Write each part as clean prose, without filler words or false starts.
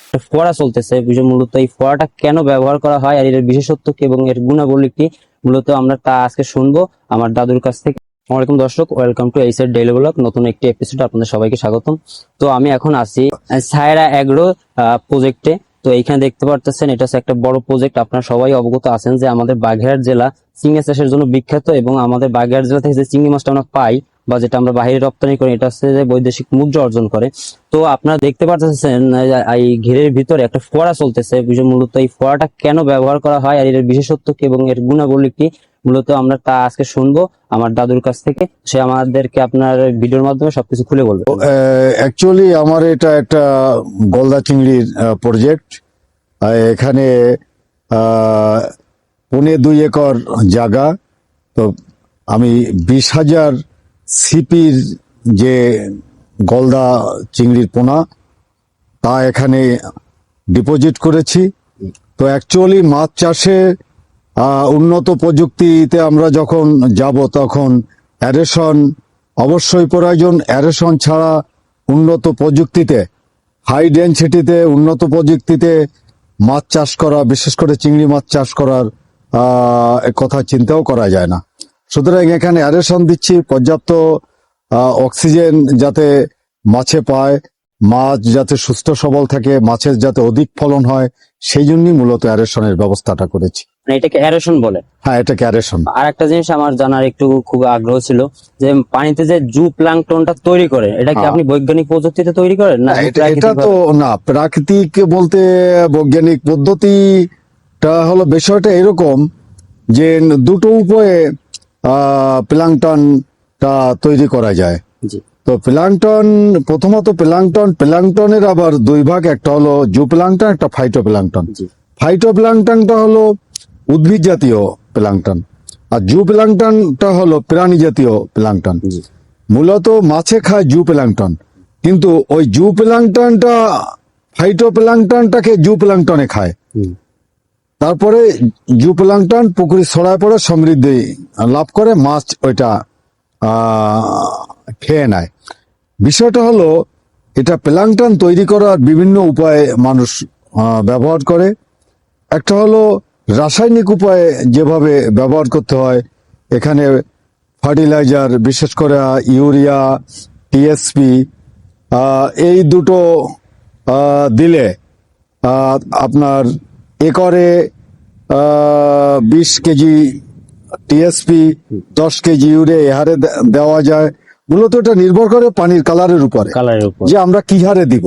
একটা ফোয়ারা চলতেছে, মূলত এই ফোয়ারাটা কেন ব্যবহার করা হয় আর এর বিশেষত্ব কি এবং এর গুণাবলী কি, মূলত আমরা তা আজকে শুনবো আমার দাদুর কাছ থেকে। আসসালামু আলাইকুম দর্শক, welcome to HR daily blog, নতুন একটি এপিসোড আপনাদের সবাইকে স্বাগতম। তো আমি এখন আছি সায়রা এগ্রো প্রজেক্টে। তো এইখানে দেখতে পারতেছেন এটা হচ্ছে একটা বড় প্রজেক্ট। আপনারা সবাই অবগত আছেন যে আমাদের বাগেরহাট জেলা চিংড়ি চাষের জন্য বিখ্যাত, এবং আমাদের বাগেরহাট জেলা থেকে যে চিংড়ি মাছটা আমরা পাই বা যেটা আমরা বাইরে রপ্তানি করি, এটা হচ্ছে যে বৈদেশিক মুদ্রা অর্জন করে। তো আপনারা দেখতে পাচ্ছেন এই ঘেরের ভিতরে একটা ফোয়ারা চলতেছে। মূলত এই ফোয়ারাটা কেন ব্যবহার করা হয় আর এর বিশেষত্ব কি এবং এর গুণাবলী কি, মূলত আমরা তা আজকে শুনবো আমার দাদুর কাছ থেকে। সে আমাদেরকে আপনার ভিডিওর মাধ্যমে সবকিছু খুলে বলবে। অ্যাকচুয়ালি আমার এটা একটা গলদা চিংড়ির প্রজেক্ট। এখানে 2.25 একর জায়গা। তো আমি 20,000 সিপির যে গলদা চিংড়ির পোনা তা এখানে ডিপোজিট করেছি। তো অ্যাকচুয়ালি মাছ চাষে উন্নত প্রযুক্তিতে আমরা যখন যাব তখন অ্যারেশন অবশ্যই প্রয়োজন। অ্যারেশন ছাড়া উন্নত প্রযুক্তিতে, হাই ডেনসিটিতে, উন্নত প্রযুক্তিতে মাছ চাষ করা, বিশেষ করে চিংড়ি মাছ চাষ করার কথা চিন্তাও করা যায় না। সুতরাং এখানে অ্যারেশন দিচ্ছি, পর্যাপ্ত অক্সিজেন যাতে মাছে পায়, মাছ যাতে সুস্থ সবল থাকে, মাছের যাতে অধিক ফলন হয়, সেই জন্যই মূলত অ্যারেশনের ব্যবস্থাটা করেছি। মানে এটাকে অ্যারেশন বলে? হ্যাঁ, এটাকে অ্যারেশন। আর একটা জিনিস আমার জানার একটু খুব আগ্রহ ছিল যে পানিতে যে জু প্লাঙ্কটনটা তৈরি করে, এটা কি আপনি বৈজ্ঞানিক পদ্ধতিতে তৈরি করেন না? এটা তো না, প্রাকৃতিক বলতে বৈজ্ঞানিক পদ্ধতিটা হলো বিষয়টা এরকম যে দুটো উপায়ে প্লাঙ্কটনটা তৈরি করা যায়। তো প্লাঙ্কটন, প্রথমত প্লাঙ্কটনের আবার দুই ভাগ, একটা হলো জু প্লাঙ্কটন, একটা ফাইটো প্লাঙ্কটন। ফাইটো প্লাঙ্কটনটা হলো উদ্ভিদ জাতীয় প্লাঙ্কটন, আর জু প্লাঙ্কটনটা হলো প্রাণী জাতীয় প্লাঙ্কটন। মূলত মাছে খায় জু প্লাঙ্কটন, কিন্তু ওই জু প্লাঙ্কটনটা ফাইটো প্লাঙ্কটনটাকে জু প্লাঙ্কটনে খায়। তারপরে জু প্লাঙ্কটন পুকুরে ছড়ায় পড়ে সমৃদ্ধি লাভ করে, মাছ ওইটা খেয়ে নেয়। বিষয়টা হলো এটা প্লাঙ্কটন তৈরি করার বিভিন্ন উপায়ে মানুষ ব্যবহার করে। একটা হলো রাসায়নিক উপায়ে যেভাবে ব্যবহার করতে হয়, এখানে ফার্টিলাইজার, বিশেষ করে ইউরিয়া, টিএসপি, এই দুটো দিলে আপনার একরে 20 কেজি টিএসপি, 10 কেজি ইউরিয়া এ হারে দেওয়া যায়। মূলত এটা নির্ভর করে পানির কালারের উপরে যে আমরা কি হারে দিব।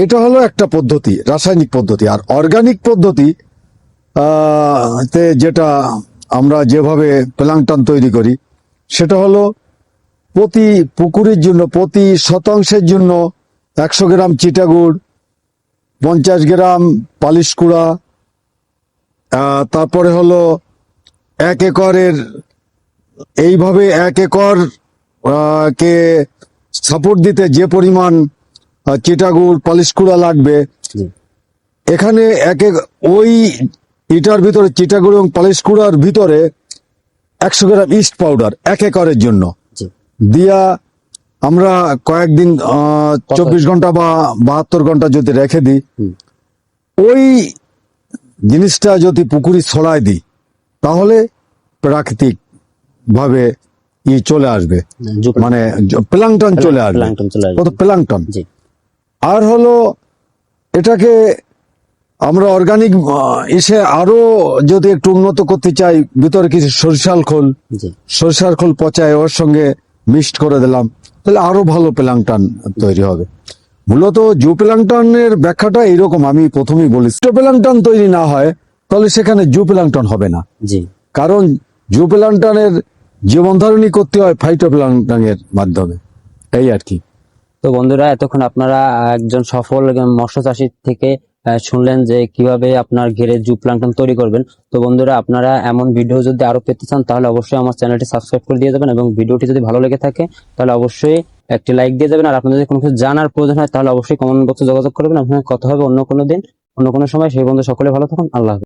এটা হলো একটা পদ্ধতি, রাসায়নিক পদ্ধতি। আর অর্গানিক পদ্ধতি তে যেটা আমরা যেভাবে প্লাঙ্কটন তৈরি করি, সেটা হলো প্রতি পুকুরের জন্য, প্রতি শতাংশের জন্য 100 গ্রাম চিটাগুড়, 50 গ্রাম পালিশ কুড়া, তারপরে হলো 1 একরের, এইভাবে 1 একর কে সাপোর্ট দিতে যে পরিমাণ চিটাগুড় পালিশ কুড়া লাগবে, এখানে ওই ইটার ভিতরে চিটাগুড় এবং পালিশ কুড়ার ভিতরে 100 গ্রাম ইস্ট পাউডার 1 একরের জন্য দিয়া আমরা কয়েকদিন 24 ঘন্টা বা 72 ঘন্টা যদি রেখে দিই, ওই জিনিসটা যদি পুকুরে ছড়ায় দিই, তাহলে প্রাকৃতিক ভাবে চলে আসবে, মানে প্লাঙ্কটন চলে আসবে, প্লাঙ্কটন। আর হলো এটাকে আমরা অর্গানিক এসে আরো যদি একটু উন্নত করতে চাই, ভিতরে কিছু সরিষার খোল পচায় ওর সঙ্গে মিক্সড করে দিলাম, তাহলে আরো ভালো প্লাঙ্কটন তৈরি হবে। মূলত জু প্লাঙ্কটনের ব্যাখ্যাটা এইরকম, আমি প্রথমেই বলি, প্লাঙ্কটন তৈরি না হয় তাহলে সেখানে জু প্লাঙ্কটন হবে না। কারণ জু প্লাঙ্কটনের জীবন ধারণই করতে হয় ফাইটো প্লাঙ্কটনের মাধ্যমে, এই আর কি। তো বন্ধুরা, এতক্ষণ আপনারা একজন সফল মৎস্য চাষী থেকে শুনলেন যে কিভাবে আপনার ঘেরে জু প্লাঙ্কটন তৈরি করবেন। তো বন্ধুরা, আপনারা এমন ভিডিও যদি আরো পেতে চান তাহলে অবশ্যই আমার চ্যানেলটি সাবস্ক্রাইব করে দিয়ে যাবেন, এবং ভিডিওটি যদি ভালো লেগে থাকে তাহলে অবশ্যই একটি লাইক দিয়ে যাবেন। আর আপনাদের যদি কোনো কিছু জানার প্রয়োজন হয় তাহলে অবশ্যই কমেন্ট বক্সে যোগাযোগ করবেন। আপনার কথা হবে অন্য কোনো দিন, অন্য কোনো সময়। সেই বন্ধু সকলে ভালো থাকুন। আল্লাহ হাফেজ।